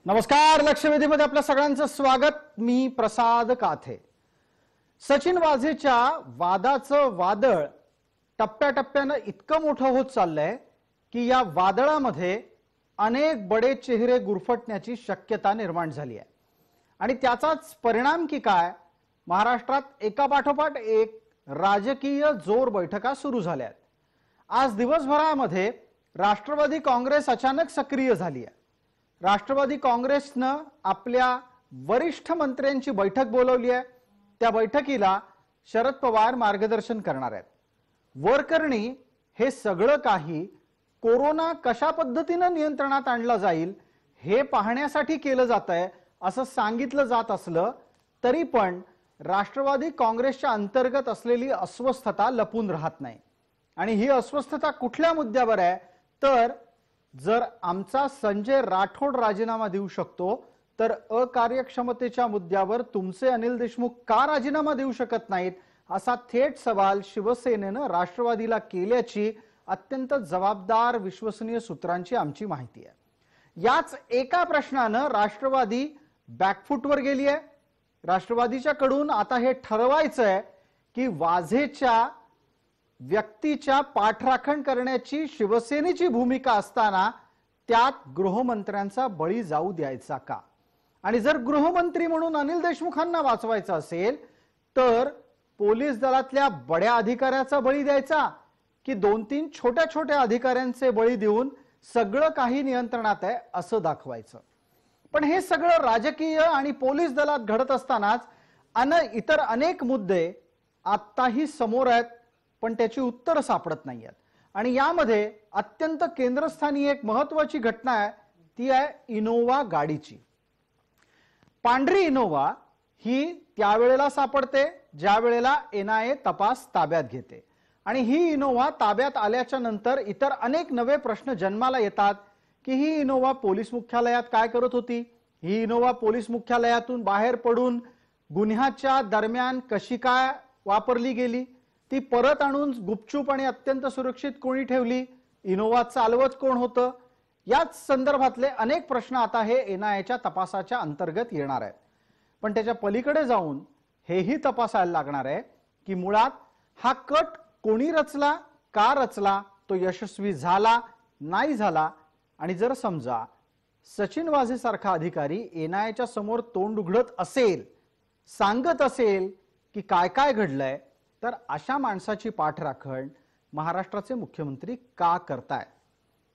नमस्कार, लक्षवेधीमध्ये आपल्या सगळ्यांचं स्वागत। मी प्रसाद काथे। सचिन वाझेच्या वादाचं वादळ टप्प्याटप्प्यानं इतकं मोठं होत चाललंय की या वादळामध्ये अनेक बडे चेहरे गुरफटण्याची शक्यता निर्माण झाली आहे आणि त्याचाच परिणाम की काय, महाराष्ट्रात एकापाठोपाठ एक राजकीय जोर बैठका सुरू झाल्या आहेत। आज दिवसभरामध्ये राष्ट्रवादी काँग्रेस अचानक सक्रिय झाली आहे। राष्ट्रवादी काँग्रेसनं आपल्या वरिष्ठ मंत्र्यांची बैठक बोलावली आहे। त्या बैठकीला शरद पवार मार्गदर्शन करणार आहेत। वरकरणी हे सगळं काही कोरोना कशा पद्धतीने नियंत्रणात आणला जाईल हे पाहण्यासाठी केलं जातंय असं सांगितलं जात असलं तरी पण राष्ट्रवादी काँग्रेसच्या अंतर्गत असलेली अस्वस्थता लपून राहत नाही। आणि ही अस्वस्थता कुठल्या मुद्द्यावर आहे तर जर आमचा संजय राठोड राजीनामा देऊ शकतो तर अकार्यक्षमतेच्या मुद्द्यावर तुमचे अनिल देशमुख का राजीनामा देऊ शकत नाहीत असा थेट सवाल शिवसेनेनं राष्ट्रवादीला केल्याची अत्यंत जबाबदार विश्वसनीय सूत्रांची आमची माहिती आहे। याच एका प्रश्नानं राष्ट्रवादी बॅकफुटवर गेली आहे। राष्ट्रवादीच्या कडून आता हे ठरवायचं आहे की वाझेच्या व्यक्तीच्या पाठराखण करण्याची शिवसेनेची भूमिका असताना त्यात गृहमंत्र्यांचा बळी जाऊ द्यायचा का, आणि जर गृहमंत्री म्हणून अनिल देशमुखांना वाचवायचं असेल तर पोलीस दलातल्या बड्या अधिकाऱ्याचा बळी द्यायचा की 2-3 छोट्या छोट्या अधिकाऱ्यांचे बळी देऊन सगळं काही नियंत्रणात आहे असं दाखवायचं। पण हे सगळं राजकीय आणि पोलीस दलात घडत असतानाच इतर अनेक मुद्दे आत्ताही समोर आहेत पण त्याची उत्तर सापडत नाहीयेत। आणि यामध्ये अत्यंत केंद्रस्थानी एक महत्त्वाची घटना आहे, ती आहे इनोवा गाडीची। पांढरी इनोवा ही त्यावेळेला सापडते ज्या वेळेला एनआयए तपास ताब्यात घेते आणि ही इनोवा ताब्यात आल्याच्या नंतर इतर अनेक नवे प्रश्न जन्माला येतात की ही इनोवा पोलीस मुख्यालयात काय करत होती, ही इनोवा पोलीस मुख्यालयातून बाहेर पडून गुन्ह्याच्या दरम्यान कशी काय वापरली गेली, ती परत आणून गुपचूप आणि अत्यंत सुरक्षित कोणी ठेवली, इनोवा चालवत कोण होतं, याच संदर्भातले अनेक प्रश्न आता हे एनआयएच्या तपासाच्या अंतर्गत येणार आहेत। पण त्याच्या पलीकडे जाऊन हेही तपासायला लागणार आहे की मुळात हा कट कोणी रचला, का रचला, तो यशस्वी झाला नाही झाला, आणि जर समजा सचिन वाझे सारखा अधिकारी एनआयएच्या समोर तोंड उघडत असेल, सांगत असेल की काय काय घडलंय, तर अशा माणसाची पाठराखण महाराष्ट्राचे मुख्यमंत्री का करतायत?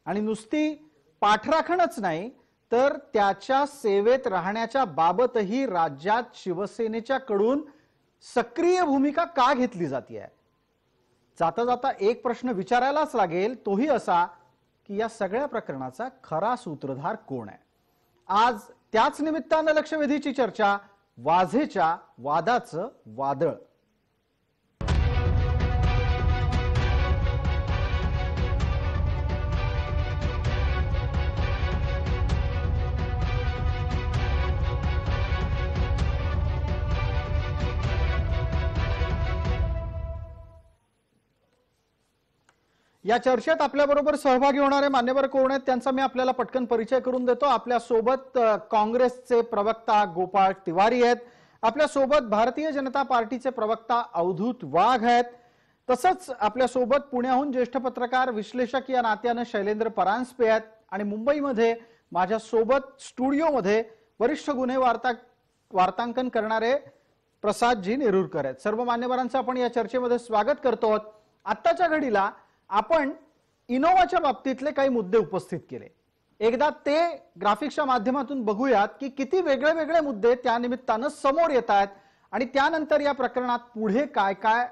आणि नुसती पाठराखणच नाही तर त्याच्या सेवेत राहण्याच्या बाबतही राज्यात शिवसेनेच्या कडून सक्रिय भूमिका का घेतली जाते? जाता जाता एक प्रश्न विचारायलाच लागेल, तोही असा की या सगळ्या प्रकरणाचा खरा सूत्रधार कोण आहे? आज त्याच निमित्तानं लक्षवेधीची चर्चा, वाझेच्या वादाचं वादळ। या चर्चेत आपल्याबरोबर सहभागी होणारे मान्यवर कोण आहेत त्यांचा मी आपल्याला पटकन परिचय करून देतो। आपल्या सोबत काँग्रेसचे प्रवक्ता गोपाळ तिवारी आहेत, आपल्या सोबत भारतीय जनता पार्टीचे प्रवक्ता अवधूत वाघ आहेत, तसंच आपल्या सोबत पुण्याहून ज्येष्ठ पत्रकार विश्लेषक या नात्यानं शैलेंद्र परांजपे आहेत, आणि मुंबईमध्ये माझ्या सोबत स्टुडिओमध्ये वरिष्ठ गुन्हे वार्तांकन करणारे प्रसादजी नेरुरकर आहेत। सर्व मान्यवरांचं आपण या चर्चेमध्ये स्वागत करतो। आत्ताच्या घडीला आपण इनोवाच्या बाबतीतले काही मुद्दे उपस्थित केले, एकदा ते ग्राफिक्सच्या माध्यमातून बघूयात की किती वेगळे वेगळे मुद्दे त्या निमित्तानं समोर येत आहेत आणि त्यानंतर या प्रकरणात पुढे काय काय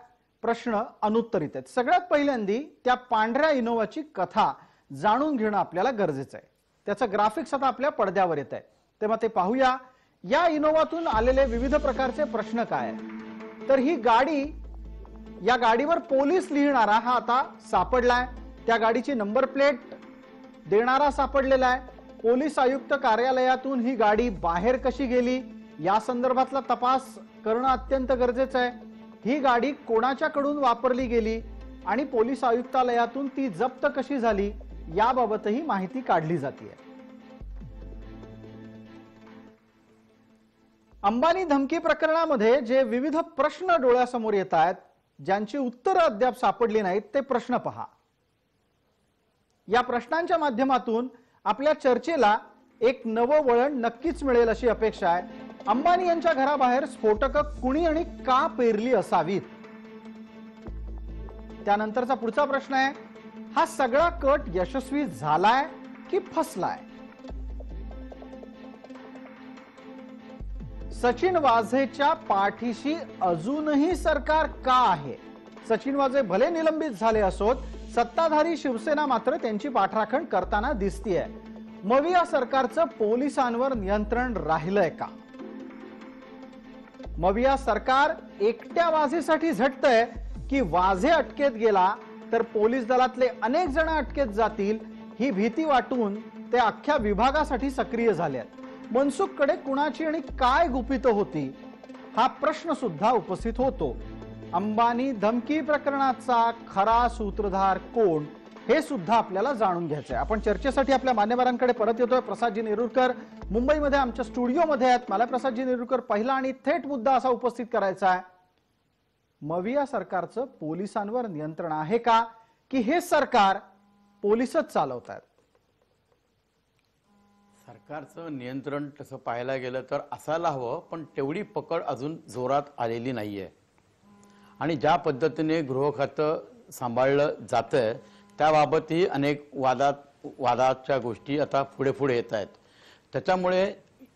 प्रश्न अनुत्तरित आहेत। सगळ्यात पहिल्यांदी त्या पांढऱ्या इनोवाची कथा जाणून घेणं आपल्याला गरजेचं आहे। त्याचं ग्राफिक्स आता आपल्या पडद्यावर येत आहे, तेव्हा ते पाहूया। या इनोवातून आलेले विविध प्रकारचे प्रश्न काय आहेत तर ही गाडी, या गाडीवर पोलीस लिहिणारा हा आता सापडलाय, त्या गाडीची नंबर प्लेट देणारा सापडलेला आहे। पोलीस आयुक्त कार्यालयातून ही गाडी बाहेर कशी गेली या संदर्भातला तपास करणं अत्यंत गरजेचं आहे। ही गाडी कोणाच्याकडून वापरली गेली आणि पोलीस आयुक्तालयातून ती जप्त कशी झाली याबाबतही माहिती काढली जाते। अंबानी धमकी प्रकरणामध्ये जे विविध प्रश्न डोळ्यासमोर येत आहेत, ज्यांची उत्तरं अद्याप सापडली नाहीत, ते प्रश्न पहा. या प्रश्नांच्या माध्यमातून आपल्या चर्चेला एक नवं वळण नक्कीच मिळेल अशी अपेक्षा आहे. अंबानी यांच्या घराबाहेर स्फोटकं कुणी आणि का पेरली असावीत? त्यानंतरचा पुढचा प्रश्न आहे, हा सगळा कट यशस्वी झालाय की फसलाय? सचिन वाझेच्या पाठीशी अजूनही सरकार का आहे? सचिन वाझे भले निलंबित झाले असोत, सत्ताधारी शिवसेना मात्र त्यांची पाठराखण करताना दिसतीये. मग या सरकारचं पोलिसांवर नियंत्रण राहिलंय का? मग या सरकार एकट्या वाझेसाठी झटतंय की वाझे अटकेत गेला तर पोलीस दलातले अनेक जण अटकेत जातील ही भीती वाटून ते अख्ख्या विभागासाठी सक्रिय झालेत? मनसुखकडे कुणाची आणि काय गुपितं होती हा प्रश्न सुद्धा उपस्थित होतो. अंबानी धमकी प्रकरणाचा खरा सूत्रधार कोण हे सुद्धा आपल्याला जाणून घ्यायचंय. आपण चर्चेसाठी आपल्या मान्यवरांकडे परत येतोय. प्रसादजी नेरुरकर मुंबईमध्ये आमच्या स्टुडिओमध्ये आहेत. मला प्रसादजी नेरुरकर पहिला आणि थेट मुद्दा असा उपस्थित करायचा आहे, मविया सरकारचं पोलिसांवर नियंत्रण आहे का, की हे सरकार पोलीसच चालवतात? सरकारचं नियंत्रण तसं पाहायला गेलं तर असायला हवं, पण तेवढी पकड अजून जोरात आलेली नाहीये. आणि ज्या पद्धतीने गृह खातं सांभाळलं जातंय त्याबाबतही अनेक वादाच्या गोष्टी आता पुढे पुढे येत आहेत. त्याच्यामुळे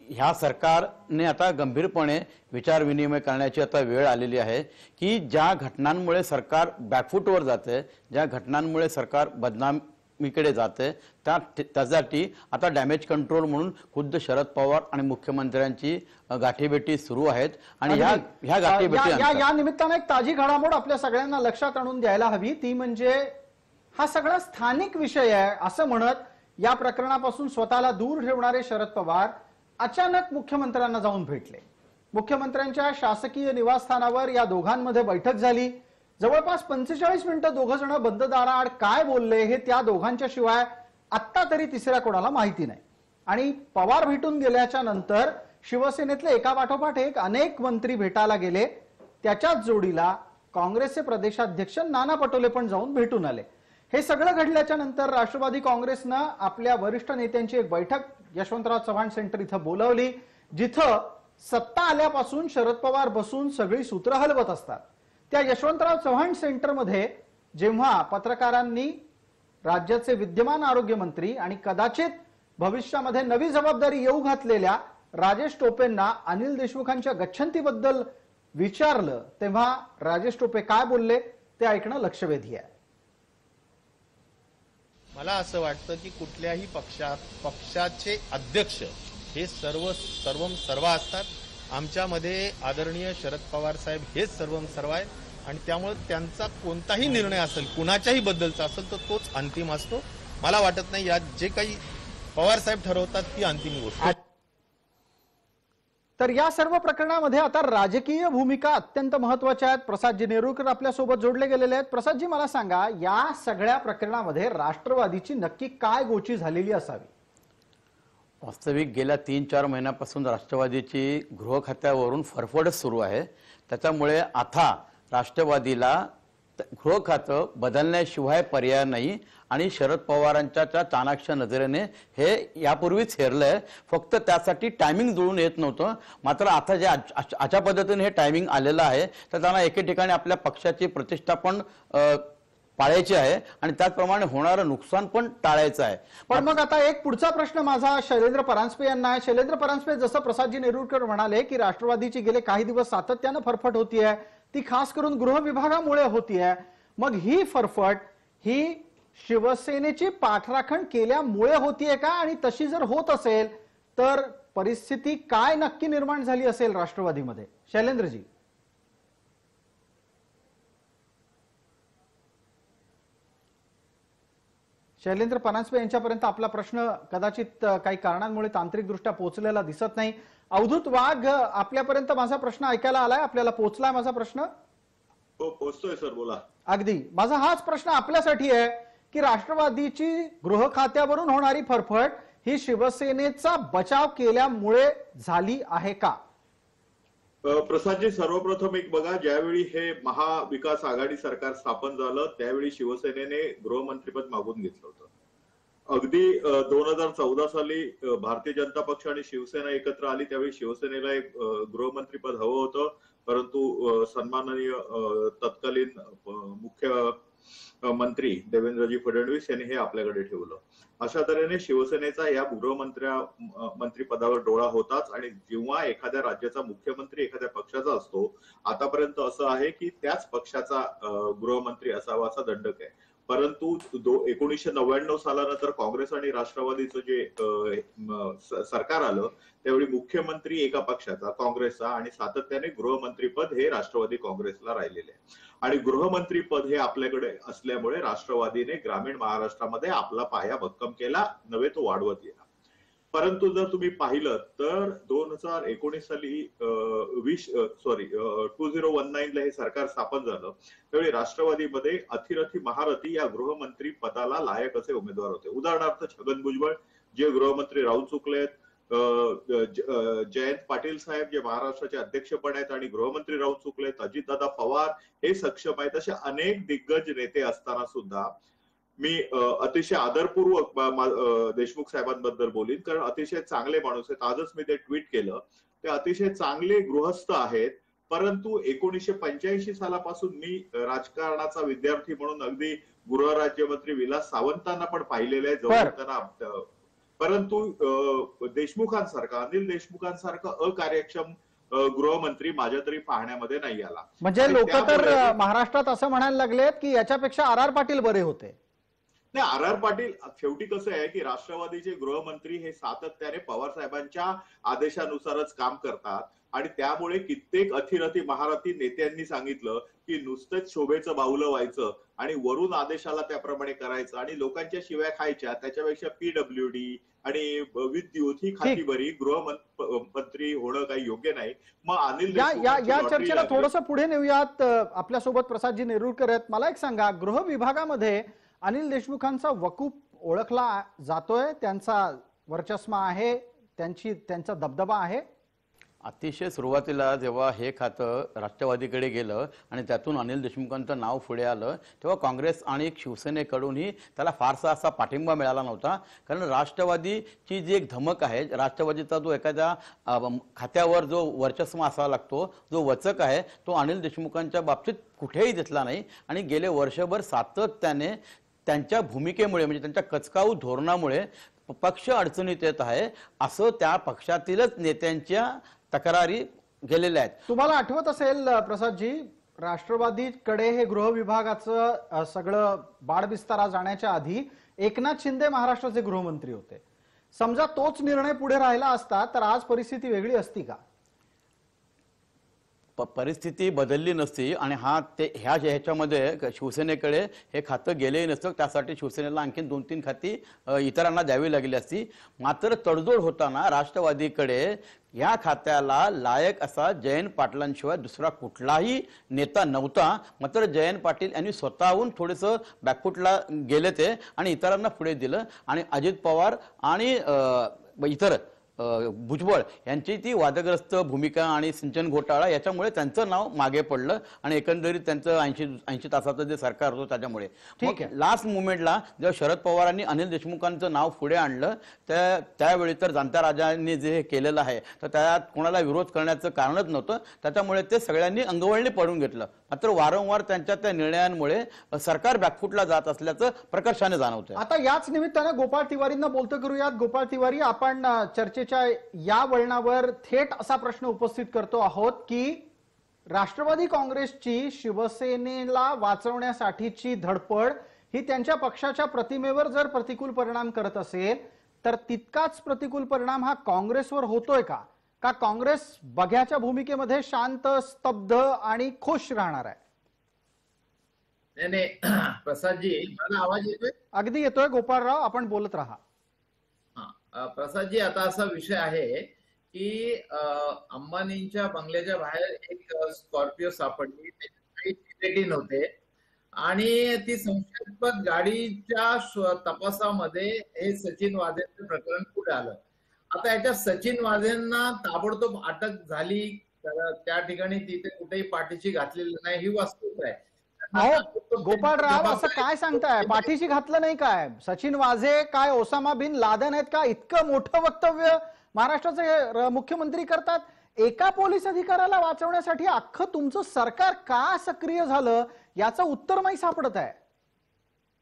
ह्या सरकारने आता गंभीरपणे विचारविनिमय करण्याची आता वेळ आलेली आहे की ज्या घटनांमुळे सरकार बॅकफुटवर जाते, ज्या घटनांमुळे सरकार बदनामीकडे जाते, त्यासाठी आता डॅमेज कंट्रोल म्हणून खुद्द शरद पवार आणि मुख्यमंत्र्यांची गाठीभेटी सुरू आहेत. आणि ह्या गाठीभेटी या निमित्तानं एक ताजी घडामोड आपल्या सगळ्यांना लक्षात आणून द्यायला हवी. ती म्हणजे हा सगळा स्थानिक विषय आहे असं म्हणत या प्रकरणापासून स्वतःला दूर ठेवणारे शरद पवार अचानक मुख्यमंत्र्यांना जाऊन भेटले. मुख्यमंत्र्यांच्या शासकीय निवासस्थानावर या दोघांमध्ये बैठक झाली. जवळपास 45 मिनिटं दोघं जण बंद दाराआड काय बोलले हे त्या दोघांच्या शिवाय आत्ता तरी तिसऱ्या कोणाला माहिती नाही. आणि पवार भेटून गेल्याच्या नंतर शिवसेनेतले एका पाठोपाठ एक अनेक मंत्री भेटायला गेले. त्याच्याच जोडीला काँग्रेसचे प्रदेशाध्यक्ष नाना पटोले पण जाऊन भेटून आले. हे सगळं घडल्याच्या नंतर राष्ट्रवादी काँग्रेसनं आपल्या वरिष्ठ नेत्यांची एक बैठक यशवंतराव चव्हाण सेंटर इथं बोलावली, जिथं सत्ता आल्यापासून शरद पवार बसून सगळी सूत्र हलवत असतात. त्या यशवंतराव चव्हाण सेंटरमध्ये जेव्हा पत्रकारांनी राज्याचे विद्यमान आरोग्यमंत्री आणि कदाचित भविष्यामध्ये नवी जबाबदारी येऊ घातलेल्या राजेश टोपेंना अनिल देशमुखांच्या गच्छंतीबद्दल विचारलं, तेव्हा राजेश टोपे काय बोलले ते ऐकणं लक्षवेधी आहे. मला असं वाटतं की कुठल्याही पक्षाचे अध्यक्ष हे सर्व असतात. आमच्यामध्ये आदरणीय शरद पवार साहेब हेच सर्व आहे आणि त्यामुळे त्यांचा कोणताही निर्णय असेल, कुणाच्याही बद्दलचा असेल तर तोच अंतिम असतो. मला वाटत नाही यात जे काही पवार साहेब ठरवतात ती अंतिम गोष्ट. तर या सर्व प्रकरणामध्ये आता राजकीय भूमिका अत्यंत महत्वाच्या आहेत. प्रसादजी नेरुरकर आपल्यासोबत जोडले गेलेले आहेत. प्रसादजी, मला सांगा, या सगळ्या प्रकरणामध्ये राष्ट्रवादीची नक्की काय गोची झालेली असावी? वास्तविक गेल्या 3-4 महिन्यापासून राष्ट्रवादीची गृह खात्यावरून फरफडच सुरू आहे. त्याच्यामुळे आता राष्ट्रवादीला गृह खातं बदलण्याशिवाय पर्याय नाही आणि शरद पवारांच्या चाणाक्ष नजरेने हे यापूर्वीच हेरलंय. फक्त त्यासाठी टायमिंग जुळून येत नव्हतं. मात्र आता जे अशा पद्धतीने हे टायमिंग आलेलं आहे तर त्यांना एके ठिकाणी आपल्या पक्षाची प्रतिष्ठा पण पाळायची आहे आणि त्याचप्रमाणे होणारं नुकसान पण टाळायचं आहे. पण मग आता एक पुढचा प्रश्न माझा शैलेंद्र परांजपे यांना आहे. शैलेंद्र परांजपे, जसं प्रसादजी नेरुरकर म्हणाले की राष्ट्रवादीची गेले काही दिवस सातत्यानं फरफट होतीये, ती खास करून गृह विभागामुळे होतीये. मग ही फरफट ही शिवसेनेची पाठराखण केल्यामुळे होतीये का? आणि तशी जर होत असेल तर परिस्थिती काय नक्की निर्माण झाली असेल राष्ट्रवादीमध्ये? शैलेंद्रजी. शैलेंद्र परांजपे यांच्यापर्यंत आपला प्रश्न कदाचित काही कारणांमुळे तांत्रिकदृष्ट्या पोहोचलेला दिसत नाही. अवधूत वाघ, आपल्यापर्यंत माझा प्रश्न ऐकायला आलाय, आपल्याला पोहोचलाय माझा प्रश्न? हो, पोहोचतोय सर, बोला. अगदी माझा हाच प्रश्न आपल्यासाठी आहे की राष्ट्रवादीची गृह खात्यावरून होणारी फरफट ही शिवसेनेचा बचाव केल्यामुळे झाली आहे का? प्रसादजी, सर्वप्रथम एक बघा, ज्यावेळी हे महाविकास आघाडी सरकार स्थापन झालं त्यावेळी शिवसेनेने गृहमंत्रीपद मागून घेतलं होतं. अगदी 2014 साली भारतीय जनता पक्ष आणि शिवसेना एकत्र आली त्यावेळी शिवसेनेला एक गृहमंत्रीपद हवं होतं, परंतु सन्माननीय तत्कालीन मुख्य मंत्री देवेंद्रजी फडणवीस यांनी हे आपल्याकडे ठेवलं. अशा तऱ्हेने शिवसेनेचा या मंत्रिपदावर डोळा होताच. आणि जेव्हा एखाद्या राज्याचा मुख्यमंत्री एखाद्या पक्षाचा असतो, आतापर्यंत असं आहे की त्याच पक्षाचा गृहमंत्री असावा असा दंडक आहे. परंतु 1999 सालानंतर काँग्रेस आणि राष्ट्रवादीचं जे सरकार आलं त्यावेळी मुख्यमंत्री एका पक्षाचा काँग्रेसचा आणि सातत्याने गृहमंत्रीपद हे राष्ट्रवादी काँग्रेसला राहिलेले आहे. आणि गृहमंत्रीपद हे आपल्याकडे असल्यामुळे राष्ट्रवादीने ग्रामीण महाराष्ट्रामध्ये आपला पाया भक्कम केला, नव्हे तो वाढवत गेला. परंतु जर तुम्ही पाहिलं तर 2019 साली 2019 ला हे सरकार स्थापन झालं त्यावेळी राष्ट्रवादीमध्ये अथिरथी महारथी या गृहमंत्री पदाला लायक असे उमेदवार होते. उदाहरणार्थ छगन भुजबळ जे गृहमंत्री राहून चुकलेत, जयंत पाटील साहेब जे महाराष्ट्राचे अध्यक्ष पण आहेत आणि गृहमंत्री राहून चुकलेत, अजितदादा पवार हे सक्षम आहेत. असे अनेक दिग्गज नेते असताना सुद्धा मी अतिशय आदरपूर्वक देशमुख साहेबांबद्दल बोलीन, कारण अतिशय चांगले माणूस आहेत. आजच मी ते ट्विट केलं. ते अतिशय चांगले गृहस्थ आहेत. परंतु 1985 सालापासून मी राजकारणाचा विद्यार्थी म्हणून अगदी गृहराज्यमंत्री विलास सावंतांना पण पाहिलेलं आहे जवळ त्यांना. परंतु देशमुखांसारखा, अनिल देशमुखांसारखा अकार्यक्षम गृहमंत्री माझ्या तरी पाहण्यामध्ये नाही आला. म्हणजे लोक तर महाराष्ट्रात असं म्हणायला लागलेत की याच्यापेक्षा आर पाटील बरे होते. नाही, आर पाटील शेवटी कसं आहे की राष्ट्रवादीचे गृहमंत्री हे सातत्याने पवार साहेबांच्या आदेशानुसारच काम करतात आणि त्यामुळे कित्येक अथिरथी महारथी नेत्यांनी सांगितलं की नुसतंच शोभेचं बाहुलं व्हायचं आणि वरून आदेशाला त्याप्रमाणे करायचं आणि लोकांच्या शिव्या खायच्या, त्याच्यापेक्षा PWD आणि विद्युत ही खाती बरी, गृहमंत्री होणं काही योग्य नाही. मग अनिल या चर्चेला थोडंसं पुढे नेऊयात. आपल्यासोबत प्रसादजी नेरुरकर आहेत. मला एक सांगा, गृह विभागामध्ये अनिल देशमुखांचा वकूफ ओळखला जातोय, त्यांचा वर्चस्व आहे, त्यांचा दबदबा आहे? अतिशय सुरुवातीला जेव्हा हे खातं राष्ट्रवादीकडे गेलं आणि त्यातून अनिल देशमुखांचं नाव पुढे आलं तेव्हा काँग्रेस आणि शिवसेनेकडूनही त्याला फारसा असा पाठिंबा मिळाला नव्हता. कारण राष्ट्रवादीची जी एक धमक आहे, राष्ट्रवादीचा जो एखाद्या खात्यावर जो वर्चस्व असावा लागतो, जो वचक आहे, तो अनिल देशमुखांच्या बाबतीत कुठेही दिसला नाही. आणि गेले वर्षभर सातत्याने त्यांच्या भूमिकेमुळे, म्हणजे त्यांच्या कचकाऊ धोरणामुळे पक्ष अडचणीत येत आहे असं त्या पक्षातीलच नेत्यांच्या तक्रारी गेलेल्या आहेत. तुम्हाला आठवत असेल प्रसादजी, राष्ट्रवादीकडे हे गृह विभागाचं सगळं बाडबिस्तारा जाण्याच्या आधी एकनाथ शिंदे महाराष्ट्राचे गृहमंत्री होते. समजा तोच निर्णय पुढे राहिला असता तर आज परिस्थिती वेगळी असती का? परिस्थिती बदलली नसती आणि ह्याच्यामध्ये शिवसेनेकडे हे खातं गेलेही नसतं. त्यासाठी शिवसेनेला आणखीन 2-3 खाती इतरांना द्यावी लागली असती. मात्र तडजोड होताना राष्ट्रवादीकडे या खात्याला लायक असा जयंत पाटलांशिवाय दुसरा कुठलाही नेता नव्हता. मात्र जयंत पाटील यांनी स्वतःहून थोडंसं बॅकफुटला गेले ते आणि इतरांना पुढे दिलं. आणि अजित पवार आणि इतर भुजबळ यांची ती वादग्रस्त भूमिका आणि सिंचन घोटाळा याच्यामुळे त्यांचं नाव मागे पडलं आणि एकंदरीत त्यांचं 80 तासाचं जे सरकार होतं त्याच्यामुळे. लास्ट मुमेंटला जेव्हा शरद पवारांनी अनिल देशमुखांचं नाव पुढे आणलं त्यावेळी तर जाणत्या राजांनी जे केलेलं आहे तर त्यात कोणाला विरोध करण्याचं कारणच नव्हतं. त्याच्यामुळे ते सगळ्यांनी अंगवळणी पडून घेतलं. मात्र वारंवार त्यांच्या त्या निर्णयांमुळे सरकार बॅकफुटला जात असल्याचं प्रकर्षाने जाणवतंय. आता याच निमित्तानं गोपाळ तिवारींना बोलतं करूयात. गोपाळ तिवारी, आपण चर्चेच्या या वळणावर थेट असा प्रश्न उपस्थित करतो आहोत की राष्ट्रवादी काँग्रेसची शिवसेनेला वाचवण्यासाठीची धडपड ही त्यांच्या पक्षाच्या प्रतिमेवर जर प्रतिकूल परिणाम करत असेल तर तितकाच प्रतिकूल परिणाम हा काँग्रेसवर होतोय का? का काँग्रेस बघ्याच्या भूमिकेमध्ये शांत, स्तब्ध आणि खुश राहणार आहे? नाही प्रसादजी, मला आवाज येतोय? अगदी येतोय गोपाळराव, आपण बोलत राहा. प्रसादजी, आता असा विषय आहे की अंबानींच्या बंगल्याच्या बाहेर एक स्कॉर्पिओ सापडली, तिकीट नव्हते आणि ती संशयास्पद गाडीच्या तपासामध्ये हे सचिन वाझेचं प्रकरण पुढे आलं. आता याच्या सचिन वाझेंना ताबडतोब अटक झाली तर त्या ठिकाणी तिथे कुठेही पाठीशी घातलेली नाही ही वस्तुस्थिती आहे. अहो गोपाळराव, असं काय सांगताय? पाठीशी घातलं नाही काय? सचिन वाझे काय ओसामा बिन लादेन आहेत का? इतकं मोठं वक्तव्य महाराष्ट्राचे मुख्यमंत्री करतात. एका पोलीस अधिकाऱ्याला वाचवण्यासाठी अख्खं तुमचं सरकार का सक्रिय झालं याचं उत्तर नाही सापडत आहे.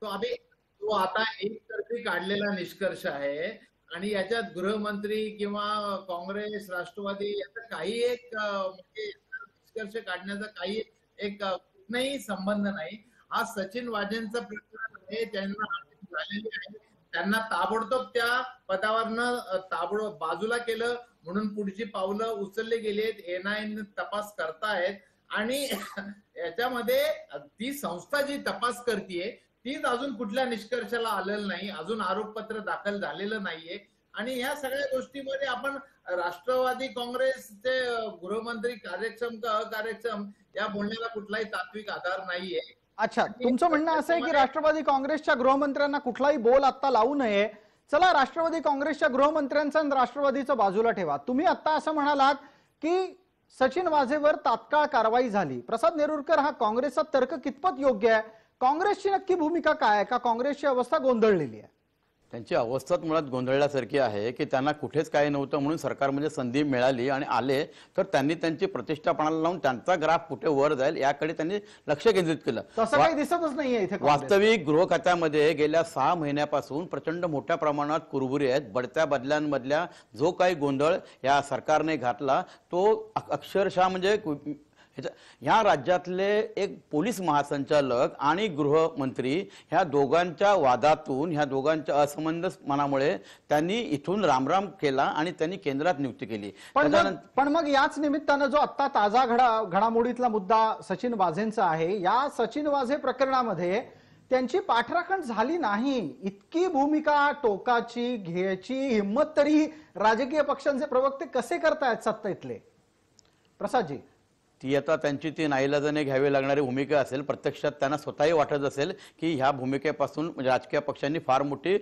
तो आता एकतर्फी काढलेला निष्कर्ष आहे आणि याच्यात गृहमंत्री किंवा काँग्रेस राष्ट्रवादी याचा काही एक म्हणजे निष्कर्ष काढण्याचा काही एक कुठलाही संबंध नाही. हा सचिन वाझेंचा प्रकरण आहे, त्यांना अटक झालेली आहे, त्यांना ताबडतोब त्या पदावरनं ताबडतोब बाजूला केलं म्हणून पुढची पावलं उचलली गेलीत. एनआयए तपास करतायत आणि याच्यामध्ये ती संस्था जी तपास करतीये तीच अजून कुठल्या निष्कर्षाला आलेलं नाही, अजून आरोपपत्र दाखल झालेलं नाहीये. आणि ह्या सगळ्या गोष्टीमध्ये आपण राष्ट्रवादी काँग्रेसचे गृहमंत्री कार्यक्षम का अकार्यक्षम या बोलण्याला कुठलाही तात्विक आधार नाहीये. अच्छा, तुमचं म्हणणं असं आहे की राष्ट्रवादी काँग्रेसच्या गृहमंत्र्यांना कुठलाही बोल आता लावू नये. चला, राष्ट्रवादी काँग्रेसच्या गृहमंत्र्यांचा आणि राष्ट्रवादीचं बाजूला ठेवा. तुम्ही आता असं म्हणालात की सचिन वाझेवर तात्काळ कारवाई झाली. प्रसाद नेरुरकर, हा काँग्रेसचा तर्क कितपत योग्य आहे? काँग्रेसची नक्की भूमिका काय आहे? का काँग्रेसची अवस्था गोंधळलेली आहे? त्यांची अवस्थाच मुळात गोंधळल्यासारखी आहे की त्यांना कुठेच काही नव्हतं म्हणून सरकारमध्ये संधी मिळाली आणि आले तर त्यांनी त्यांची प्रतिष्ठा पणाला लावून त्यांचा ग्राफ कुठे वर जाईल याकडे त्यांनी लक्ष केंद्रित केलं. तसं काही दिसतच नाहीये इथे. वास्तविक गृह खात्यामध्ये गेल्या 6 महिन्यापासून प्रचंड मोठ्या प्रमाणात कुरबुरी आहेत. बढत्या बदल्यांमधल्या जो काही गोंधळ या सरकारने घातला तो अक्षरशः म्हणजे ह्या राज्यातले एक पोलीस महासंचालक आणि गृहमंत्री ह्या दोघांच्या वादातून, ह्या दोघांच्या असमंजसपणामुळे त्यांनी इथून रामराम केला आणि त्यांनी केंद्रात नियुक्ती केली. पण मग याच निमित्तानं जो आता ताजा घडामोडीतला मुद्दा सचिन वाझेंचा आहे, या सचिन वाझे प्रकरणामध्ये त्यांची पाठराखण झाली नाही. इतकी भूमिका टोकाची घ्यायची हिंमत तरी राजकीय पक्षांचे प्रवक्ते कसे करतायत सत्तेतले? प्रसादजी, ती आता त्यांची ती नाईलाजाने घ्यावी लागणारी भूमिका असेल. प्रत्यक्षात त्यांना स्वतःही वाटत असेल की ह्या भूमिकेपासून राजकीय पक्षांनी फार मोठी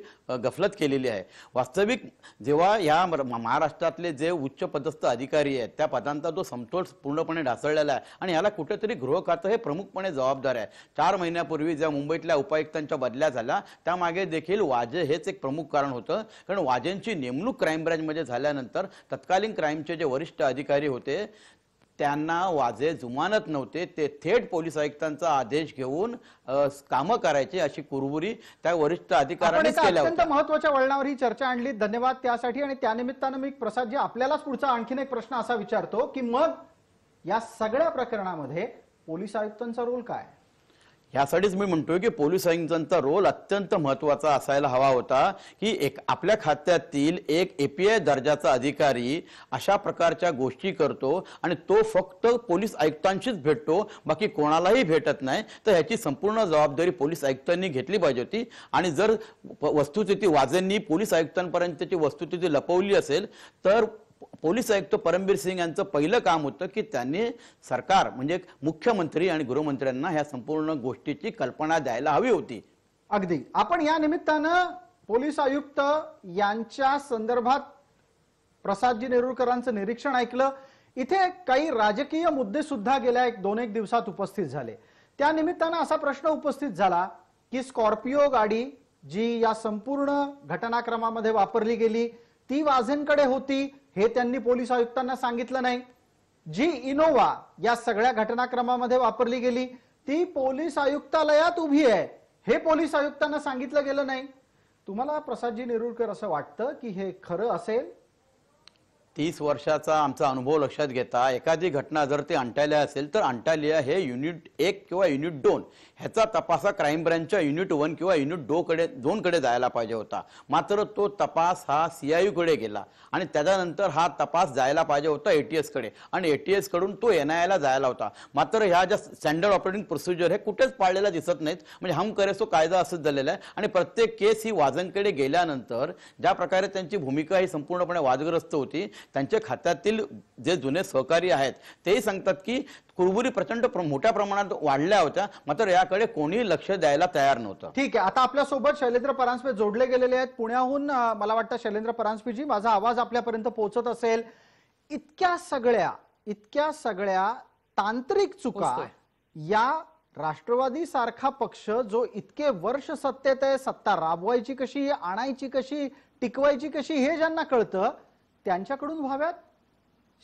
गफलत केलेली आहे. वास्तविक जेव्हा या महाराष्ट्रातले जे उच्च पदस्थ अधिकारी आहेत त्या पदांचा जो समतोल पूर्णपणे ढासळलेला आहे आणि याला कुठेतरी गृह खातं हे प्रमुखपणे जबाबदार आहे. 4 महिन्यापूर्वी ज्या मुंबईतल्या उपायुक्तांच्या बदल्या झाल्या त्यामागे देखील वाझे हेच एक प्रमुख कारण होतं. कारण वाझेंची नेमणूक क्राईम ब्रँचमध्ये झाल्यानंतर तत्कालीन क्राईमचे जे वरिष्ठ अधिकारी होते त्यांना वाझे जुमानत नव्हते. ते थेट पोलीस आयुक्तांचा आदेश घेऊन कामं करायचे अशी कुरबुरी त्या वरिष्ठ अधिकाऱ्यांनी केल्या होत्या. अत्यंत महत्त्वाच्या वळणावर ही चर्चा आणली, धन्यवाद त्यासाठी. आणि त्यानिमित्तानं मी प्रसादजी आपल्यालाच पुढचा आणखीन एक प्रश्न असा विचारतो की मग या सगळ्या प्रकरणामध्ये पोलीस आयुक्तांचा रोल काय? यासाठीच मी म्हणतोय की पोलीस आयुक्तांचा रोल अत्यंत महत्वाचा असायला हवा होता की आपल्या खात्यातील एक एपीआय दर्जाचा अधिकारी अशा प्रकारच्या गोष्टी करतो आणि तो फक्त पोलीस आयुक्तांशीच भेटतो, बाकी कोणालाही भेटत नाही. तर ह्याची संपूर्ण जबाबदारी पोलीस आयुक्तांनी घेतली पाहिजे होती. आणि जर वस्तुस्थिती वाझेंनी पोलीस आयुक्तांपर्यंत त्याची वस्तुस्थिती लपवली असेल तर पोलीस आयुक्त परमबीर सिंग यांचं पहिलं काम होतं की त्यांनी सरकार म्हणजे मुख्यमंत्री आणि गृहमंत्र्यांना ह्या संपूर्ण गोष्टीची कल्पना द्यायला हवी होती. अगदी. आपण या निमित्तानं पोलीस आयुक्त यांच्या संदर्भात प्रसादजी नेरुरकरांचं निरीक्षण ऐकलं. इथे काही राजकीय मुद्दे सुद्धा गेल्या 2-1 दिवसात उपस्थित झाले. त्या निमित्तानं असा प्रश्न उपस्थित झाला की स्कॉर्पिओ गाडी जी या संपूर्ण घटनाक्रमामध्ये वापरली गेली ती वाझेंकडे होती हे त्यांनी पोलीस आयुक्तांना सांगितलं नाही. जी इनोवा या सगळ्या घटनाक्रमामध्ये वापरली गेली ती पोलीस आयुक्तालयात उभी आहे हे पोलीस आयुक्तांना सांगितलं गेलं नाही. तुम्हाला प्रसादजी नेरुरकर असं वाटतं की हे खरं असेल? 30 वर्षाचा आमचा अनुभव लक्षात घेता एखादी घटना जर ते अंटालिया असेल तर अंटालिया हे युनिट 1 किंवा युनिट 2 ह्याचा तपास क्राईम ब्रँचच्या युनिट 1 किंवा युनिट 2 कडे जायला पाहिजे होता. मात्र तो तपास हा सीआययू कडे गेला आणि त्याच्यानंतर हा तपास जायला पाहिजे होता एटीएस कडे आणि एटीएस कडून तो एनआयएला जायला होता. मात्र ह्या ज्या स्टँडर्ड ऑपरेटिंग प्रोसिजर हे कुठेच पाळलेला दिसत नाहीत. म्हणजे हम करे सो कायदा असंच झालेला आहे. आणि प्रत्येक केस ही वाझेंकडे गेल्यानंतर ज्या प्रकारे त्यांची भूमिका ही संपूर्णपणे वादग्रस्त होती त्यांच्या खात्यातील जे जुने सहकारी आहेत तेही सांगतात की कुरबुरी प्रचंड मोठ्या प्रमाणात वाढल्या होत्या, मात्र याकडे कोणी लक्ष द्यायला तयार नव्हतं. ठीक आहे. आता आपल्या सोबत शैलेंद्र परांजपे जोडले गेलेले आहेत पुण्याहून. मला वाटतं शैलेंद्र परांजपेजी माझा आवाज आपल्यापर्यंत पोहोचत असेल. इतक्या सगळ्या इतक्या सगळ्या तांत्रिक चुका पोचतोय. या राष्ट्रवादी सारखा पक्ष जो इतके वर्ष सत्तेत आहे, सत्ता राबवायची कशी, आणायची कशी, टिकवायची कशी हे ज्यांना कळतं त्यांच्याकडून व्हाव्यात.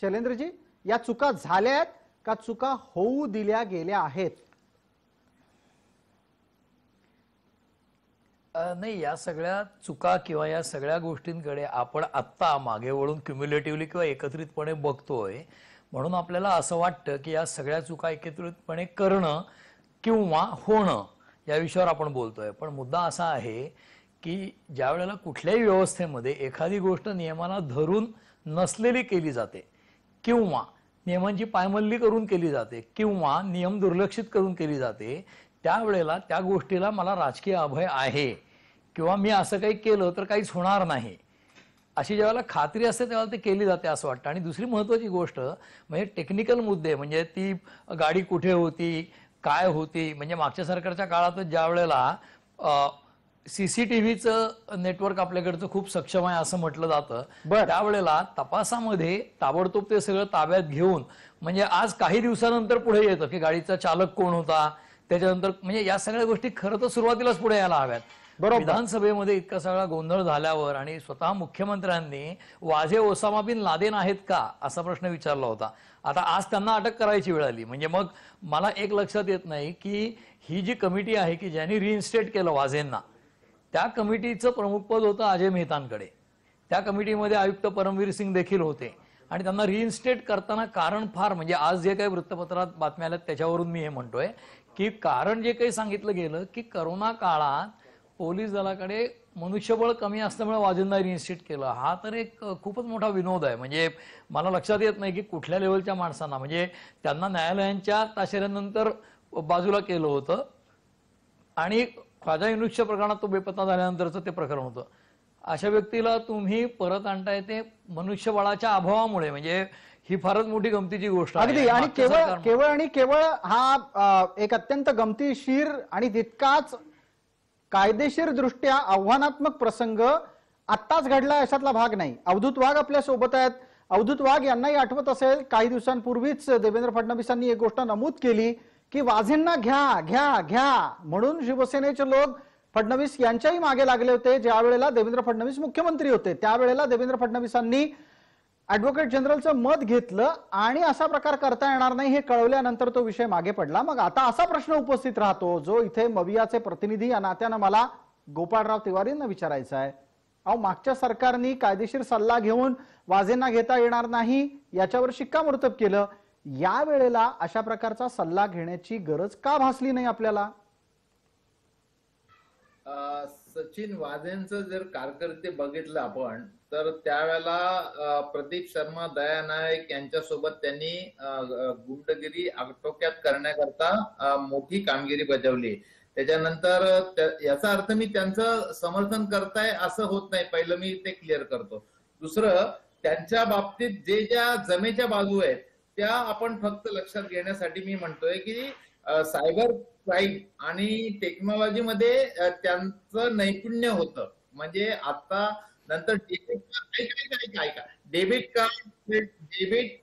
शैलेंद्रजी, या चुका झाल्या आहेत का चुका होऊ दिल्या गेल्या आहेत? नाही, या सगळ्या चुका किंवा या सगळ्या गोष्टींकडे आपण आत्ता मागे वळून क्युम्युलेटिव्हली किंवा एकत्रितपणे बघतोय, म्हणून आपल्याला असं वाटतं की या सगळ्या चुका एकत्रितपणे करणं किंवा होणं या विषयावर आपण बोलतोय. पण मुद्दा असा आहे की ज्या वेळेला कुठल्याही व्यवस्थेमध्ये एखादी गोष्ट नियमाला धरून नसलेली केली जाते किंवा नियमांची पायमल्ली करून केली जाते किंवा नियम दुर्लक्षित करून केली जाते, त्यावेळेला त्या गोष्टीला मला राजकीय अभय आहे किंवा मी असं काही केलं तर काहीच होणार नाही अशी ज्यावेळेला खात्री असते तेव्हा ते केली जाते असं वाटतं. आणि दुसरी महत्वाची गोष्ट म्हणजे टेक्निकल मुद्दे, म्हणजे ती गाडी कुठे होती, काय होती. म्हणजे मागच्या सरकारच्या काळात ज्या वेळेला सीसीटीव्हीचं नेटवर्क आपल्याकडचं खूप सक्षम आहे असं म्हटलं जातं, त्यावेळेला तपासामध्ये ताबडतोब ते सगळं ताब्यात घेऊन, म्हणजे आज काही दिवसानंतर पुढे येतं की गाडीचा चालक कोण होता, त्याच्यानंतर म्हणजे या सगळ्या गोष्टी खरं तर सुरुवातीलाच पुढे यायला हव्यात. विधानसभेमध्ये इतका सगळा गोंधळ झाल्यावर आणि स्वतः मुख्यमंत्र्यांनी वाझे ओसामा बिन लादेन आहेत का असा प्रश्न विचारला होता. आता आज त्यांना अटक करायची वेळ आली. म्हणजे मग मला एक लक्षात येत नाही की ही जी कमिटी आहे की ज्यांनी रिइन्स्टेट केलं वाझेंना, त्या कमिटीचं प्रमुखपद होतं अजय मेहतांकडे. त्या कमिटीमध्ये आयुक्त परमवीर सिंग देखील होते आणि त्यांना रिइन्स्टेट करताना कारण फार, म्हणजे आज जे काही वृत्तपत्रात बातम्या आल्यात त्याच्यावरून मी हे म्हणतोय की कारण जे काही सांगितलं गेलं की करोना काळात पोलीस दलाकडे मनुष्यबळ कमी असल्यामुळे वाजेंना रिइन्स्टेट केलं. हा तर एक खूपच मोठा विनोद आहे. म्हणजे मला लक्षात येत नाही की कुठल्या लेवलच्या माणसांना, म्हणजे त्यांना न्यायालयांच्या ताशेऱ्यानंतर बाजूला केलं होतं आणि ख्वाजा युनुसच्या प्रकरणात तो बेपत्ता झाल्यानंतरचं ते प्रकरण होतं. अशा व्यक्तीला तुम्ही परत आणताय ते मनुष्यबळाच्या अभावामुळे, म्हणजे ही फारच मोठी गमतीची गोष्ट आहे. अगदी. आणि केवळ हा एक अत्यंत गमतीशीर आणि तितकाच कायदेशीर दृष्ट्या आव्हानात्मक प्रसंग आत्ताच घडला अशातला भाग नाही. अवधूत वाघ आपल्या सोबत आहेत. अवधूत वाघ यांनाही आठवत असेल काही दिवसांपूर्वीच देवेंद्र फडणवीसांनी एक गोष्ट नमूद केली की वाझेंना घ्या घ्या घ्या म्हणून शिवसेनेचे लोक फडणवीस यांच्याही मागे लागले होते. ज्या वेळेला देवेंद्र फडणवीस मुख्यमंत्री होते त्यावेळेला देवेंद्र फडणवीसांनी ऍडव्होकेट जनरलचं मत घेतलं आणि असा प्रकार करता येणार नाही हे कळवल्यानंतर तो विषय मागे पडला. मग आता असा प्रश्न उपस्थित राहतो जो इथे मवियाचे प्रतिनिधी या नात्यानं मला गोपाळराव तिवारींना विचारायचा आहे. अहो, मागच्या सरकारने कायदेशीर सल्ला घेऊन वाझेंना घेता येणार नाही याच्यावर शिक्कामोर्तब केलं. या वेळेला अशा प्रकारचा सल्ला घेण्याची गरज का भासली नाही आपल्याला? सचिन वाझेंचं जर कारकीर्द बघितलं आपण तर त्यावेळेला प्रदीप शर्मा, दया नायक यांच्यासोबत त्यांनी गुंडगिरी आटोक्यात करण्याकरता मोठी कामगिरी बजावली. त्याच्यानंतर याचा अर्थ मी त्यांचं समर्थन करताय असं होत नाही, पहिलं मी ते क्लिअर करतो. दुसरं, त्यांच्या बाबतीत जे ज्या जमेच्या बाजू आहेत त्या आपण फक्त लक्षात घेण्यासाठी मी म्हणतोय की सायबर क्राईम आणि टेक्नॉलॉजीमध्ये त्यांचं नैपुण्य होतं. म्हणजे आता नंतर डेबिट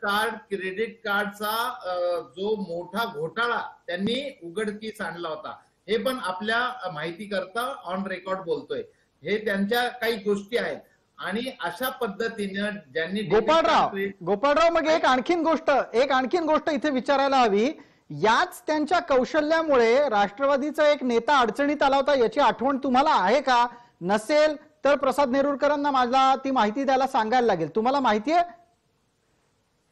कार्ड क्रेडिट कार्डचा जो मोठा घोटाळा त्यांनी उघडकीस आणला होता हे पण आपल्या माहिती करता ऑन रेकॉर्ड बोलतोय. हे त्यांच्या काही गोष्टी आहेत आणि अशा पद्धतीनं ज्यांनी गोपाळराव मग एक आणखीन गोष्ट इथे विचारायला हवी. याच त्यांच्या कौशल्यामुळे राष्ट्रवादीचा एक नेता अडचणीत आला होता याची आठवण तुम्हाला आहे का? नसेल तर प्रसाद नेरुरकरांना मला ती माहिती द्यायला सांगायला लागेल. तुम्हाला माहिती आहे?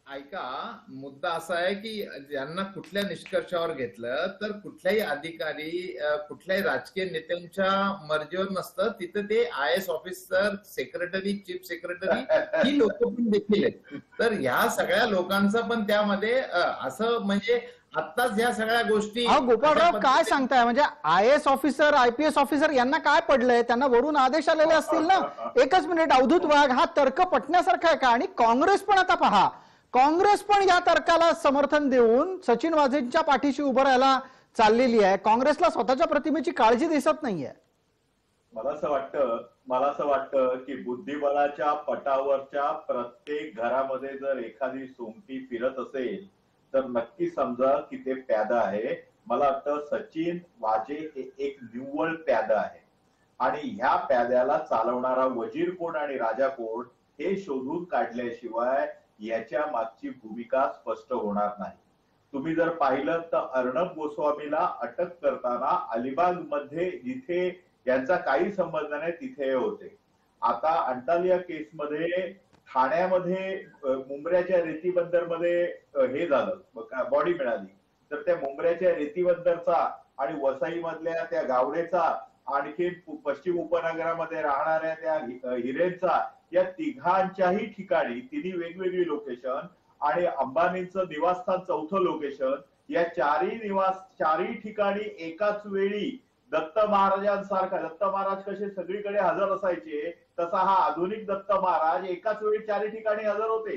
ऐका, मुद्दा असा आहे की ज्यांना कुठल्या निष्कर्षावर घेतलं तर कुठल्याही अधिकारी कुठल्याही राजकीय नेत्यांच्या मर्जीवर नसतं. तिथं ते IAS officer, secretary, chief secretary ही लोक पण देखील आहेत. तर ह्या सगळ्या लोकांचं पण त्यामध्ये असं म्हणजे आत्ताच ह्या सगळ्या गोष्टी. गोपाळराव काय सांगताय? म्हणजे IAS ऑफिसर, IPS ऑफिसर यांना काय पडलंय? त्यांना वरून आदेश आलेले असतील ना? एकच मिनिट अवधूत वाघ, हा तर्क पटण्यासारखा आहे का? आणि काँग्रेस पण आता पहा, काँग्रेस पण या तर्काला समर्थन देऊन सचिन वाझेंच्या पाठीशी उभं राहायला चाललेली आहे. काँग्रेसला स्वतःच्या प्रतिमेची काळजी दिसत नाहीये. मला असं वाटतं मला असं वाटतं की बुद्धिबळाच्या पटावरच्या प्रत्येक घरामध्ये जर एखादी सोंगटी फिरत असेल तर नक्की समजा की ते प्यादा आहे. मला वाटतं सचिन वाजे हे एक निव्वळ प्यादा आहे आणि ह्या प्याद्याला चालवणारा वजीर कोण आणि राजा कोण हे शोधून काढल्याशिवाय याच्या मागची भूमिका स्पष्ट होणार नाही. तुम्ही जर पाहिलं तर अर्णब गोस्वामीला अटक करताना अलिबाग मध्ये जिथे यांचा काही संबंध नाही तिथे हे होते. आता अंटालिया केसमध्ये ठाण्यामध्ये मुंब्र्याच्या रेती बंदरमध्ये हे झालं, बॉडी मिळाली. तर त्या मुंब्र्याच्या रेती बंदरचा आणि वसई मधल्या त्या गावडेचा आणखी पश्चिम उपनगरामध्ये राहणाऱ्या त्या हिरेंचा या तिघांच्याही ठिकाणी तिन्ही वेगवेगळी लोकेशन आणि अंबानींचं निवासस्थान चौथं लोकेशन या चारही ठिकाणी एकाच वेळी दत्त महाराजांसारखा, दत्त महाराज कसे सगळीकडे हजर असायचे तसा हा आधुनिक दत्त महाराज एकाच वेळी चारही ठिकाणी हजर होते.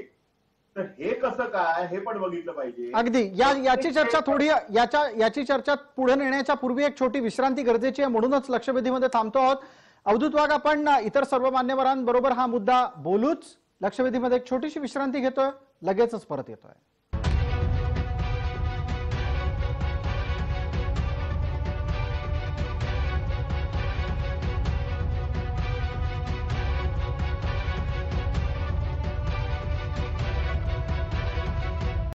तर हे कसं काय हे पण बघितलं पाहिजे. अगदी याची चर्चा थोडी याची चर्चा पुढे नेण्याच्या पूर्वी एक छोटी विश्रांती गरजेची आहे, म्हणूनच लक्षवेधीमध्ये थांबतो आहोत. अवधूत वाघ, आपण इतर सर्व मान्यवरांबरोबर हा मुद्दा बोलूच. लक्षवेधीमध्ये एक छोटीशी विश्रांती घेतोय, लगेचच परत येतोय.